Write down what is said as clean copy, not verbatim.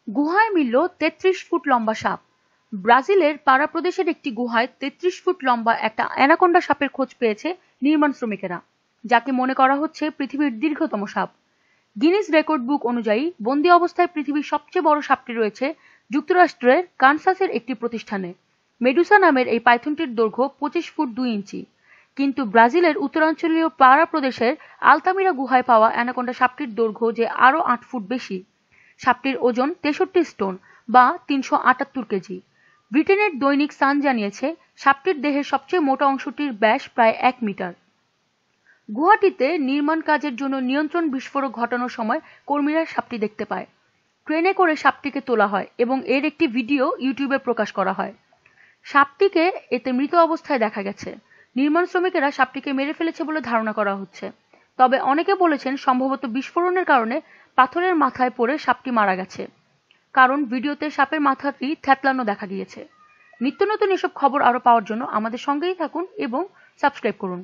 গুহায় মিলল ৩৩ ফুট লম্বা সাপ। ব্রাজিলের পারা প্রদেশের একটি গুহায় ৩৩ ফুট লম্বা একটা অ্যানাকোন্ডা সাপের খোঁজ পেয়েছে নির্মাণ শ্রমিকেরা, যাকে মনে করা হচ্ছে পৃথিবীর দীর্ঘতম সাপ। গিনেস রেকর্ড বুক অনুযায়ী বন্দি অবস্থায় পৃথিবীর সবচেয়ে বড় সাপটি রয়েছে যুক্তরাষ্ট্রের কানসাসের একটি প্রতিষ্ঠানে। মেডুসা নামের এই পাইথনটির দৈর্ঘ্য ২৫ ফুট ২ ইঞ্চি। কিন্তু ব্রাজিলের উত্তরাঞ্চলীয় পারা প্রদেশের আলতামিরা গুহায় পাওয়া অ্যানাকোন্ডা সাপটির দৈর্ঘ্য যে আরও ৮ ফুট বেশি। সাপটির ওজন ৬৩ স্টোন বা ৩৭৮ কেজি। ব্রিটেনের দৈনিক সান জানিয়েছে সাপটির দেহের সবচেয়ে মোটা অংশটির ব্যাস প্রায় ১ মিটার। গুহাটিতে নির্মাণ কাজের জন্য নিয়ন্ত্রণ বিস্ফোরক ঘটানোর সময় কর্মীরা সাপটি দেখতে পায়। ট্রেনে করে সাপটিকে তোলা হয় এবং এর একটি ভিডিও ইউটিউবে প্রকাশ করা হয়। সাপটিকে এতে মৃত অবস্থায় দেখা গেছে। নির্মাণ শ্রমিকেরা সাপটিকে মেরে ফেলেছে বলে ধারণা করা হচ্ছে। তবে অনেকে বলেছেন সম্ভবত বিস্ফোরণের কারণে পাথরের মাথায় পড়ে সাপটি মারা গেছে, কারণ ভিডিওতে সাপের মাথাটি থ্যাতলানো দেখা গিয়েছে। নিত্য নতুন এসব খবর আরও পাওয়ার জন্য আমাদের সঙ্গেই থাকুন এবং সাবস্ক্রাইব করুন।